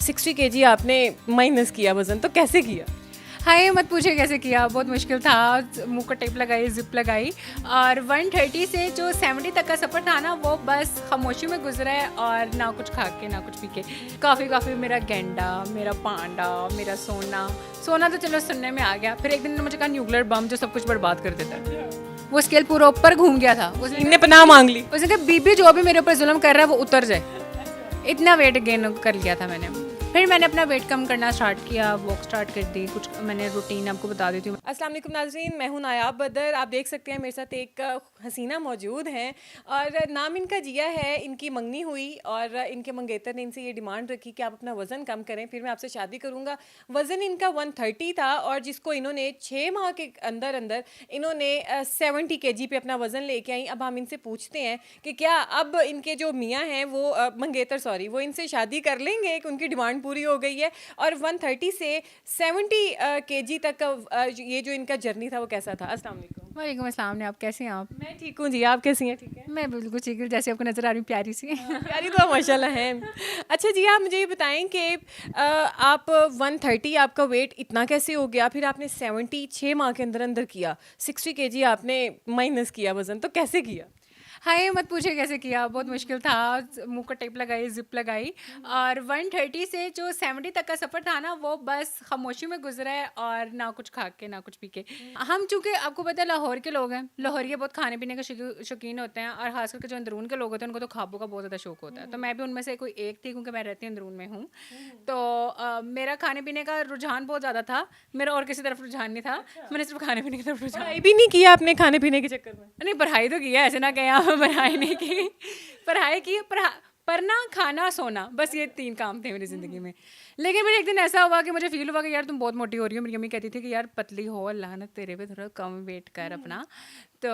60 KG आपने minus किया वजन, तो कैसे किया? हाय मत पूछे कैसे किया, बहुत मुश्किल था। मुंह को टेप लगाई, जिप लगाई और 130 से जो 70 तक का सफ़र था ना, वो बस खामोशी में गुजरा है और ना कुछ खा के ना कुछ पी के। काफ़ी मेरा गेंडा, मेरा पांडा, मेरा सोना तो चलो सुनने में आ गया। फिर एक दिन ने मुझे कहा न्यूक्लियर बम जो सब कुछ बर्बाद कर देता है। वो स्केल पूरा ऊपर घूम गया था। इनने पनाह मांग ली। उसने कहा बीबी जो भी मेरे ऊपर जुल्म कर रहा है वो उतर जाए। इतना वेट गेन कर लिया था मैंने। फिर मैंने अपना वेट कम करना स्टार्ट किया, वॉक स्टार्ट कर दी। कुछ मैंने रूटीन आपको बता देती हूँ। अस्सलाम वालेकुम नाज़रीन, मैं हूं नायाब बदर। आप देख सकते हैं मेरे साथ एक हसीना मौजूद हैं और नाम इनका जिया है। इनकी मंगनी हुई और इनके मंगेतर ने इनसे ये डिमांड रखी कि आप अपना वज़न कम करें, फिर मैं आपसे शादी करूँगा। वज़न इनका 130 था और जिसको इन्होंने 6 माह के अंदर अंदर इन्होंने 70 केजी पे अपना वज़न लेके आई। अब हम इनसे पूछते हैं कि क्या अब इनके जो मियाँ हैं वो मंगेतर वो इनसे शादी कर लेंगे कि उनकी डिमांड पूरी हो गई है। और 130 से 70 केजी तक का ये जो इनका जर्नी था वो कैसा था? अस्सलाम वालेकुम। वालेकुम अस्सलाम। आप कैसे हैं? आप? मैं ठीक हूँ जी, आप कैसी हैं? ठीक है। मैं बिल्कुल ठीक हूँ, जैसे आपको नज़र आ रही हूँ, प्यारी सी। प्यारी तो आप माशाल्लाह हैं। अच्छा जी, आप मुझे ये बताएं कि आप 130 आपका वेट इतना कैसे हो गया, फिर आपने 70 6 माह के अंदर अंदर किया, 60 केजी आपने माइनस किया वज़न, तो कैसे किया? हाय मत पूछे कैसे किया, बहुत मुश्किल था। मुंह को टेप लगाई, जिप लगाई और 130 से जो 70 तक का सफ़र था ना, वो बस खामोशी में गुजरा है और ना कुछ खा के ना कुछ पी के। हम चूँकि आपको पता है लाहौर के लोग हैं, लाहौरिया बहुत खाने पीने के शौकीन होते हैं और ख़ास करके जो अंदरून के लोग होते हैं उनको तो खाबों का बहुत ज़्यादा शौक होता है। तो मैं भी उनमें से कोई एक थी, क्योंकि मैं रहती अंदरून में हूँ। तो मेरा खाने पीने का रुझान बहुत ज़्यादा था, मेरा और किसी तरफ रुझान नहीं था। मैंने सिर्फ खाने पीने की तरफ रुझान। पढ़ाई भी नहीं किया आपने खाने पीने के चक्कर में? नहीं, पढ़ाई तो की है, ऐसे ना कहें आप। पढ़ाई नहीं की, पढ़ाई की, पढ़ना, खाना, सोना, बस ये 3 काम थे मेरी ज़िंदगी में। लेकिन फिर एक दिन ऐसा हुआ कि मुझे फ़ील हुआ कि यार तुम बहुत मोटी हो रही हो। मेरी अम्मी कहती थी कि यार पतली हो, लानत तेरे पे, थोड़ा कम वेट कर अपना। तो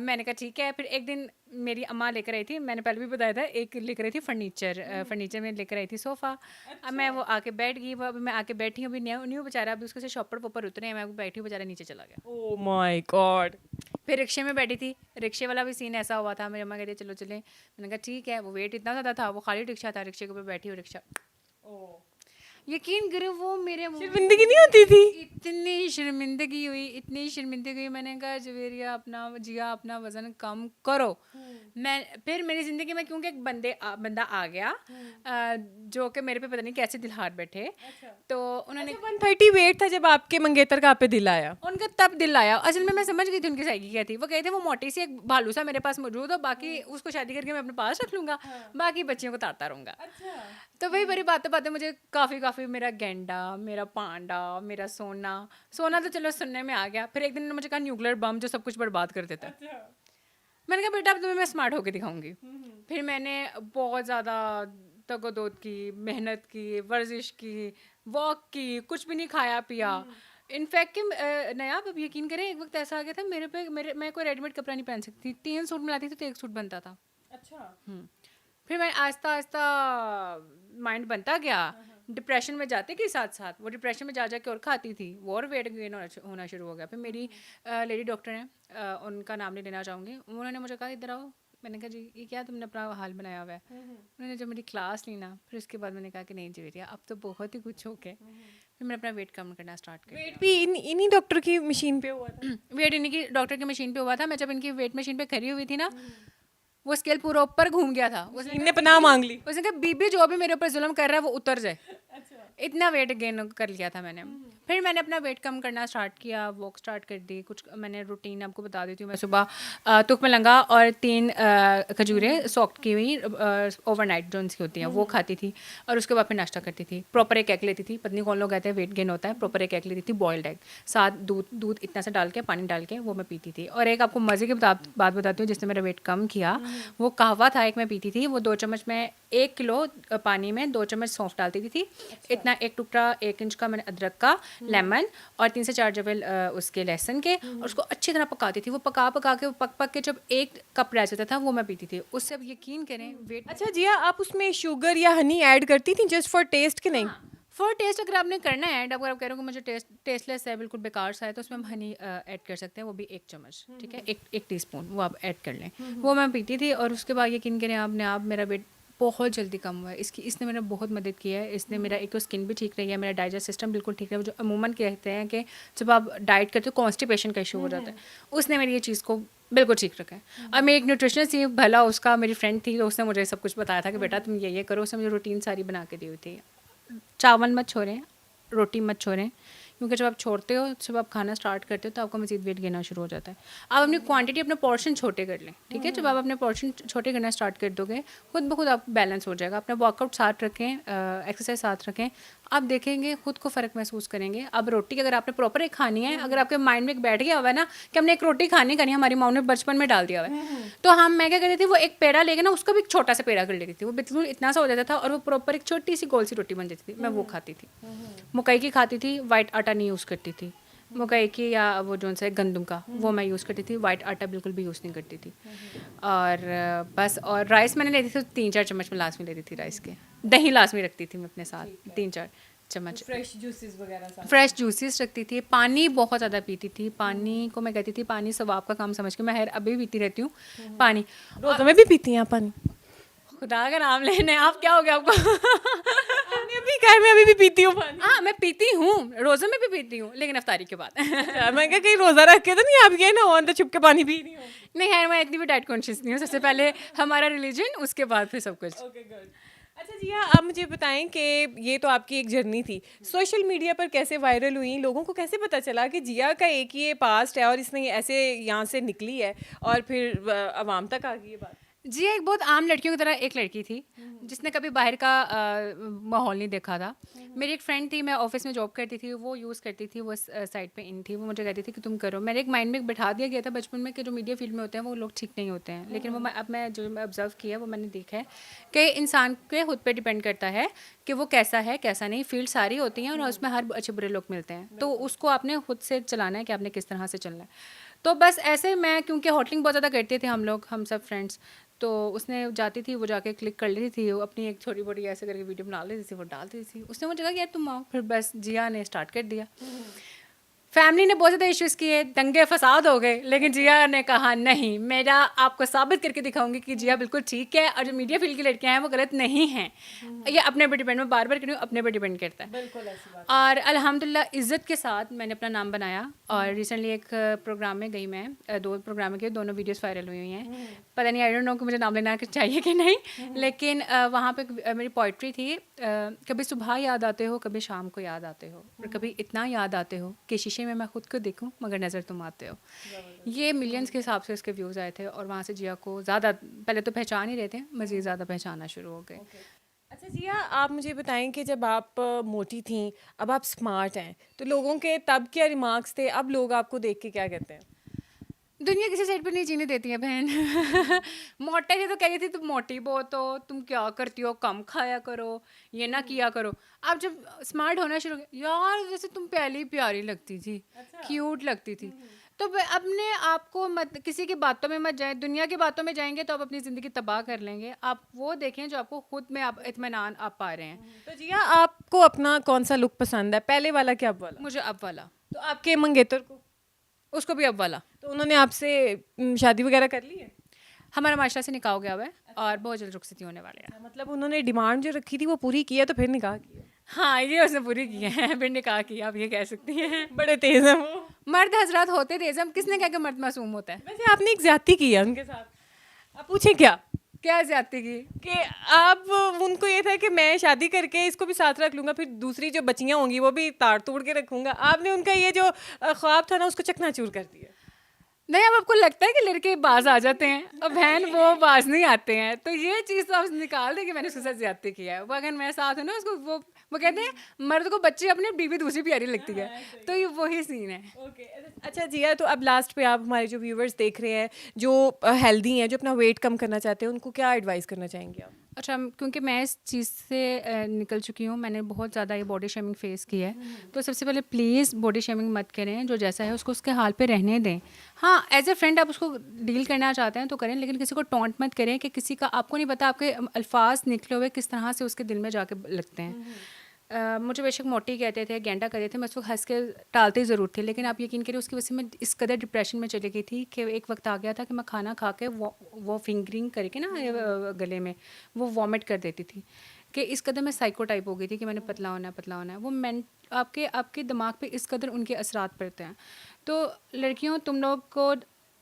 मैंने कहा ठीक है। फिर एक दिन मेरी अम्मा लेकर आई थी, मैंने पहले भी बताया था, एक लेकर आई थी फर्नीचर में लेकर आई थी सोफ़ा। अब मैं वो आके बैठ गई, वो अभी मैं आके बैठी हूँ, अभी न्यू बेचारा, अभी उसके से शॉपर वॉपर उतरे हैं, मैं अभी बैठी हूँ, बेचारा नीचे चला गया। Oh my God. फिर रिक्शे में बैठी थी, रिक्शे वाला भी सीन ऐसा हुआ था। मेरी अम्मा कहती चलो चलें, मैंने कहा ठीक है। वो वेट इतना ज़्यादा था, वो खाली रिक्शा था, रिक्शे के ऊपर बैठी हूँ, रिक्शा यकीन करो वो मेरे मुंह शर्मिंदगी नहीं होती थी? इतनी शर्मिंदगी हुई, इतनी शर्मिंदगी हुई। मैंने कहा जवेरिया अपना वज़न कम करो। मैं फिर मेरी ज़िंदगी में क्योंकि एक बंदा आ गया जो कि मेरे पे पता नहीं कैसे दिल हार बैठे। तो उन्होंने 130 वेट था जब आपके मंगेतर का आप पे दिल आया? उनका तब दिल आया। असल में मैं समझ गई थी उनकी साइकी क्या थी। वो कहते वो मोटी सी एक भालू सा मेरे पास मौजूद हो, बाकी उसको शादी करके मैं अपने पास रख लूँगा, बाकी बच्चियों को तारता रहूँगा। तो वही बड़ी बातें मुझे काफ़ी मेरा गेंडा, मेरा पांडा, मेरा सोना तो चलो सुनने में आ गया। फिर एक दिन ने मुझे कहा न्यूक्लियर बम जो सब कुछ बर्बाद कर देता है। मैंने कहा बेटा अब तुम्हें मैं स्मार्ट होकर दिखाऊंगी। फिर मैंने बहुत ज़्यादा तगोदोद की, मेहनत की, वर्जिश की, वॉक की, कुछ भी नहीं खाया पिया। इनफैक्ट कि नयाब अब यकीन करें, एक वक्त ऐसा आ गया था मैं कोई रेडीमेड कपड़ा नहीं पहन सकती। 3 सूट मिलाती थी तो 1 सूट बनता था। अच्छा। फिर मैं आहिस्ता आहिस्ता माइंड बनता गया। डिप्रेशन में जाते के साथ साथ वो डिप्रेशन में जा के और खाती थी, वो और वेट गेन होना शुरू हो गया। फिर मेरी लेडी डॉक्टर हैं, उनका नाम नहीं लेना चाहूँगी, उन्होंने मुझे कहा इधर आओ। मैंने कहा जी ये क्या तुमने अपना हाल बनाया हुआ है? उन्होंने जब मेरी क्लास ली ना, फिर उसके बाद मैंने कहा कि नहीं जवेरिया अब तो बहुत ही कुछ हो गया। फिर मैंने अपना वेट कम करना स्टार्ट किया। वेट भी इन्हीं डॉक्टर की मशीन पे हुआ था? वेट इन्हीं की डॉक्टर की मशीन पे हुआ था। मैं जब इनकी वेट मशीन पे खड़ी हुई थी ना, वो स्केल पूरा ऊपर घूम गया था। इनने पनाह मांग ली। उसने कहा बीबी जो भी मेरे ऊपर जुल्म कर रहा है वो उतर जाए। इतना वेट गेन कर लिया था मैंने। फिर मैंने अपना वेट कम करना स्टार्ट किया, वॉक स्टार्ट कर दी। कुछ मैंने रूटीन आपको बता देती हूँ। मैं सुबह तुक मलंगा और 3 खजूरें सॉफ्ट की हुई ओवरनाइट जो उनकी होती हैं वो खाती थी और उसके बाद फिर नाश्ता करती थी। प्रॉपर एक एग लेती थी। पत्नी कौन लोग कहते हैं वेट गेन होता है। प्रॉपर एक एग लेती थी, बॉयल्ड एग, साथ दूध इतना सा डाल के, पानी डाल के वो मैं पीती थी। और एक आपको मज़े की बात बताती हूँ जिसने मेरा वेट कम किया। वो कहवा था एक, मैं पीती थी वो 2 चम्मच में 1 किलो पानी में 2 चम्मच सौंफ डाल देती थी। इतना एक टुकड़ा 1 इंच का मैंने अदरक का, लेमन और 3 से 4 जबल उसके लहसुन के, और उसको अच्छी तरह पकाती थी। वो पका के वो पक के जब 1 कप रह जाता था वो मैं पीती थी। उससे अब यकीन करें वेट। अच्छा जिया, आप उसमें शुगर या हनी ऐड करती थी जस्ट फॉर टेस्ट के? नहीं, फॉर टेस्ट अगर आपने करना है ऐड, अगर आप कह रहे हो कि मुझे टेस्टलेस है, बिल्कुल बेकार सा है, तो उसमें हम हनी ऐड कर सकते हैं, वो भी 1 चम्मच, ठीक है, एक टीस्पून वो आप ऐड कर लें। वो मैं पीती थी और उसके बाद यकीन करें आपने आप मेरा वेट बहुत जल्दी कम हुआ है इसने मेरा बहुत मदद की है। इसने मेरा एक तो स्किन भी ठीक रही है, मेरा डाइजेस्ट सिस्टम बिल्कुल ठीक है। वो जो अमूमन कहते हैं कि जब आप डाइट करते हो कॉन्स्टिपेशन का इशू हो जाता है, उसने मेरी ये चीज़ को बिल्कुल ठीक रखा है। और मेरी एक न्यूट्रिशनिस्ट थी, भला उसका मेरी फ्रेंड थी, तो उसने मुझे सब कुछ बताया था कि बेटा तुम ये करो। उसने मुझे रूटीन सारी बना के दी हुई थी। चावल मत छोड़ें, रोटी मत छोड़ें, क्योंकि जब आप छोड़ते हो, जब आप खाना स्टार्ट करते हो तो आपका मज़ीद वेट गिरना शुरू हो जाता है। आप अपनी क्वांटिटी, अपने पोर्शन छोटे कर लें, ठीक है। जब आप अपने पोर्शन छोटे करना स्टार्ट कर दोगे, खुद ब खुद आप बैलेंस हो जाएगा। अपना वर्कआउट साथ रखें, एक्सरसाइज साथ रखें, आप देखेंगे खुद को फ़र्क महसूस करेंगे। अब रोटी अगर आपने प्रॉपर एक खानी है, अगर आपके माइंड में एक बैठ गया हुआ है ना कि हमने एक रोटी खानी करनी, हमारी माँ ने बचपन में डाल दिया हुआ है, तो मैं क्या कर रही थी, वो एक पेड़ा लेके ना उसका भी एक छोटा सा पेड़ा कर लेती थी। वो बिल्कुल इतना सा हो जाता था और वो प्रॉपर एक छोटी सी गोल सी रोटी बन जाती थी। मैं वो खाती थी, मकई की खाती थी, वाइट आटा नहीं यूज़ करती थी। मकई की या वो जो सा गंदम का, वो मैं यूज़ करती थी। वाइट आटा बिल्कुल भी यूज़ नहीं करती थी। और बस, और राइस मैंने लेती थी 3-4 चम्मच में लास्ट में लेती थी राइस के। दही लास्ट में रखती थी मैं अपने साथ 3-4 चम्मच। फ्रेश जूसेस वगैरह साथ। फ्रेश जूसेस रखती थी। पानी बहुत ज़्यादा पीती थी। पानी को मैं कहती थी पानी सवाब का काम समझ के मैं अभी पीती रहती हूँ पानी। रोज़ों में भी पीती हैं आप पानी? खुदा का नाम लेने, आप क्या हो गया आपको? आपने अभी कहा मैं अभी भी पीती हूँ पानी। हाँ, मैं पीती हूँ, रोज़ों में भी पीती हूँ, लेकिन अफ्तारी के बाद। मैं क्या कहीं रोज़ा रख के तो नहीं आप ये ना हो अंदर छुप के पानी पी रही हो? नहीं है, मैं इतनी भी डाइट कॉन्शियस नहीं हूँ। सबसे पहले हमारा रिलीजन, उसके बाद फिर सब कुछ। Okay, good. अच्छा जी, हाँ, आप मुझे बताएं कि ये तो आपकी एक जर्नी थी, सोशल मीडिया पर कैसे वायरल हुई, लोगों को कैसे पता चला कि जिया का एक ये पास्ट है और इसने ऐसे यहाँ से निकली है और फिर अवाम तक आ गई ये बात? जी, एक बहुत आम लड़कियों की तरह एक लड़की थी जिसने कभी बाहर का माहौल नहीं देखा था। मेरी एक फ्रेंड थी, मैं ऑफिस में जॉब करती थी, वो यूज़ करती थी, वो साइड पे इन थी, वो मुझे कहती थी कि तुम करो। मेरे एक माइंड में बिठा दिया गया था बचपन में कि जो मीडिया फील्ड में होते हैं वो लोग ठीक नहीं होते हैं, लेकिन वो मैं जो मैं ऑब्जर्व किया वो मैंने देखा है कि इंसान के खुद पे डिपेंड करता है कि वो कैसा है कैसा नहीं। फील्ड सारी होती हैं और उसमें हर अच्छे बुरे लोग मिलते हैं, तो उसको आपने खुद से चलाना है कि आपने किस तरह से चलना है। तो बस ऐसे मैं, क्योंकि होटलिंग बहुत ज़्यादा करते थे हम सब फ्रेंड्स, तो उसने जाती थी, वो जाके क्लिक कर लेती थी, वो अपनी एक छोटी मोटी ऐसे करके वीडियो बना लेती थी, वो डालती थी। उसने मुझे कहा कि यार तुम आओ, फिर बस जिया ने स्टार्ट कर दिया। फैमिली ने बहुत ज़्यादा इश्यूज़ किए, दंगे फसाद हो गए, लेकिन जिया ने कहा नहीं, मेरा आपको साबित करके दिखाऊंगी कि जिया बिल्कुल ठीक है और जो मीडिया फील्ड की लड़कियां हैं वो गलत नहीं हैं। ये अपने पर डिपेंड, मैं बार बार कह रही हूँ, अपने पर डिपेंड करता है। बिल्कुल ऐसी बात। और अल्हम्दुलिल्लाह इज़्ज़त के साथ मैंने अपना नाम बनाया। और रिसेंटली एक प्रोग्राम में गई मैं, 2 प्रोग्राम के दोनों वीडियोस वायरल हुई हैं। पता नहीं, आई डोंट नो कि मुझे नाम लेना चाहिए कि नहीं, लेकिन वहाँ पे मेरी पोइट्री थी, कभी सुबह याद आते हो, कभी शाम को याद आते हो, और कभी इतना याद आते हो कि शीशे में मैं खुद को देखूं मगर नज़र तुम आते हो। ये मिलियंस के हिसाब से इसके व्यूज़ आए थे और वहाँ से जिया को ज़्यादा, पहले तो पहचान ही रहे थे, मज़ीद ज़्यादा पहचाना शुरू हो गए। अच्छा जिया, आप मुझे बताएं कि जब आप मोटी थीं, अब आप स्मार्ट हैं, तो लोगों के तब क्या रिमार्क्स थे, अब लोग आपको देख के क्या कहते हैं? दुनिया किसी साइड पे नहीं जीने देती है बहन। मोटे थे तो कह रही थी तुम मोटी बहुत हो, तुम क्या करती हो, कम खाया करो, ये ना किया करो। अब जब स्मार्ट होना शुरू हो गया, यार जैसे तुम पहले ही प्यारी लगती थी, क्यूट लगती थी, तो अपने आप को मत, किसी की बातों में मत जाए। दुनिया की बातों में जाएंगे तो आप अपनी ज़िंदगी तबाह कर लेंगे। आप वो देखें जो आपको खुद में आप इत्मीनान आप पा रहे हैं। तो जिया, आपको अपना कौन सा लुक पसंद है, पहले वाला क्या अब वाला? मुझे अब वाला, तो आपके मंगेतर को? उसको भी अब वाला। तो उन्होंने आपसे शादी वगैरह कर ली है? हमारा माशरा से निकाह हो गया हुआ है और बहुत जल्द रुखसती होने वाले हैं। मतलब उन्होंने डिमांड जो रखी थी वो पूरी की है, तो फिर निकाह किया? हाँ, ये उसने पूरी की है, फिर निकाह किया, आप ये कह सकती हैं। बड़े तेज हैं वो। मर्द हजरात होते तेज, हम किसने कहा कि मर्द मासूम होता है? वैसे आपने एक ज्यादती की है उनके साथ, आप पूछें क्या? क्या ज्यादती की? कि आप, उनको ये था कि मैं शादी करके इसको भी साथ रख लूंगा, फिर दूसरी जो बच्चियां होंगी वो भी ताड़ तोड़ के रखूंगा। आपने उनका ये जो ख्वाब था ना, उसको चकनाचूर कर दिया। नहीं, अब आपको लगता है कि लड़के बाज आ जाते हैं और बहन वो बाज नहीं आते हैं, तो ये चीज़ तो आप निकाल दें कि मैंने उसके साथ ज्यादती किया है। वो अगर मेरे साथ हो ना, उसको वो कहते हैं मर्द को बच्चे अपने बीवी दूसरी प्यारी लगती है, तो ये वही सीन है। ओके, अच्छा जिया, तो अब लास्ट पे आप हमारे जो व्यूवर्स देख रहे हैं जो हेल्दी हैं, जो अपना वेट कम करना चाहते हैं, उनको क्या एडवाइस करना चाहेंगे आप? अच्छा, क्योंकि मैं इस चीज़ से निकल चुकी हूँ, मैंने बहुत ज़्यादा ये बॉडी शेमिंग फेस की है, तो सबसे पहले प्लीज़ बॉडी शेमिंग मत करें। जो जैसा है उसको उसके हाल पे रहने दें। हाँ, एज ए फ्रेंड आप उसको डील करना चाहते हैं तो करें, लेकिन किसी को टॉन्ट मत करें कि किसी का आपको नहीं पता आपके अल्फाज निकले हुए किस तरह से उसके दिल में जाके लगते हैं। मुझे बेशक मोटी कहते थे, गेंडा कहते थे, मैं उस वक्त हंस के टालती ज़रूर थी, लेकिन आप यकीन करिए उसकी वजह से मैं इस कदर डिप्रेशन में चली गई थी कि एक वक्त आ गया था कि मैं खाना खा के वो फिंगरिंग करके ना गले में वो वॉमिट कर देती थी, कि इस कदर मैं साइको टाइप हो गई थी कि मैंने पतला होना है, पतला होना है। वो आपके आपके दिमाग पे इस कदर उनके असरात पड़ते हैं। तो लड़कियों, तुम लोग को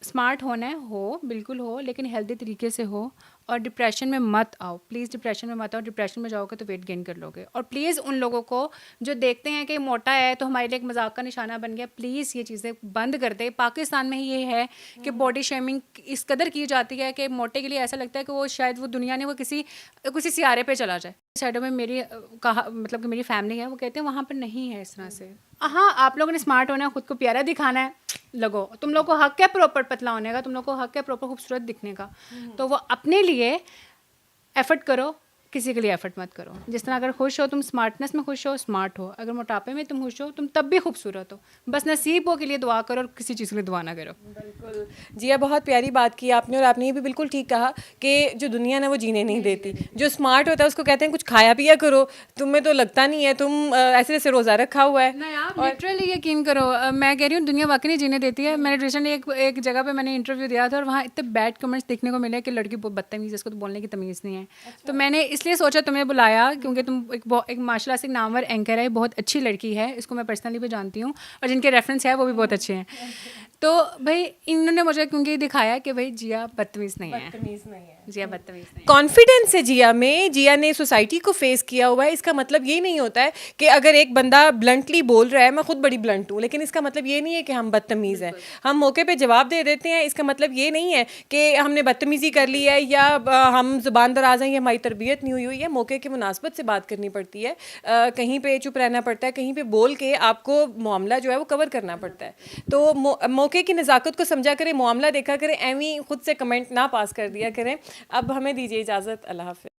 स्मार्ट होना है, हो बिल्कुल हो, लेकिन हेल्दी तरीके से हो, और डिप्रेशन में मत आओ प्लीज़, डिप्रेशन में मत आओ। डिप्रेशन में जाओगे तो वेट गेन कर लोगे। और प्लीज़ उन लोगों को जो देखते हैं कि मोटा है तो हमारे लिए एक मजाक का निशाना बन गया, प्लीज़ ये चीज़ें बंद कर दे। पाकिस्तान में ही ये है कि बॉडी शेमिंग इस कदर की जाती है कि मोटे के लिए ऐसा लगता है कि वो शायद वो दुनिया ने वो किसी किसी सियारे पे चला जाए। साइडों में मेरी कहा मतलब कि मेरी फैमिली है, वो कहते हैं वहाँ पर नहीं है इस तरह से। हाँ, आप लोगों ने स्मार्ट होना है, ख़ुद को प्यारा दिखाना है, लगो, तुम लोग को हक है प्रॉपर पतला होने का, तुम लोग को हक है प्रॉपर खूबसूरत दिखने का, तो वो अपने लिए एफर्ट करो, किसी के लिए एफर्ट मत करो। जिस तरह अगर खुश हो तुम, स्मार्टनेस में खुश हो, स्मार्ट हो, अगर मोटापे में तुम खुश हो, तुम तब भी खूबसूरत हो। बस नसीबों के लिए दुआ करो और किसी चीज़ के लिए दुआ ना करो। बिल्कुल जिया, बहुत प्यारी बात की आपने, और आपने ये भी बिल्कुल ठीक कहा कि जो दुनिया ना वो जीने नहीं देती। जो स्मार्ट होता है उसको कहते हैं कुछ खाया पिया करो, तुम्हें तो लगता नहीं है, तुम ऐसे जैसे रोज़ा रखा हुआ है। नहीं, आप लिटरली यकीन करो, मैं कह रही हूँ दुनिया वाकई नहीं जीने देती है। मैंने रिसेंटली एक जगह पे मैंने इंटरव्यू दिया था और वहाँ इतने बैड कमेंट्स देखने को मिले कि लड़की बहुत बदतमीज़ है, इसको तो बोलने की तमीज़ नहीं है। तो मैंने इसलिए सोचा तुम्हें बुलाया क्योंकि तुम एक माशाल्लाह से नामवर एंकर है, बहुत अच्छी लड़की है, इसको मैं पर्सनली भी जानती हूँ, और जिनके रेफरेंस है वो भी बहुत अच्छे हैं। तो भाई इन्होंने मुझे क्योंकि दिखाया कि भाई जिया बदतमीज़ नहीं है, जिया बदतमीज़ नहीं है। कॉन्फिडेंस है जिया में, जिया ने सोसाइटी को फेस किया हुआ है। इसका मतलब ये नहीं होता है कि अगर एक बंदा ब्लंटली बोल रहा है, मैं खुद बड़ी ब्लंट हूँ, लेकिन इसका मतलब ये नहीं है कि हम बदतमीज़ हैं। हम मौके पे जवाब दे देते हैं, इसका मतलब ये नहीं है कि हमने बदतमीज़ी कर ली है या हम ज़ुबान दराज हैं या हमारी तरबियत नहीं हुई हुई है। मौके की मुनासबत से बात करनी पड़ती है, कहीं पे चुप रहना पड़ता है, कहीं पे बोल के आपको मामला जो है वो कवर करना पड़ता है। तो मौके की नज़ाकत को समझा करें, मामला देखा करें, एवं खुद से कमेंट ना पास कर दिया करें। अब हमें दीजिए इजाज़त, अल्लाह हाफ़िज़।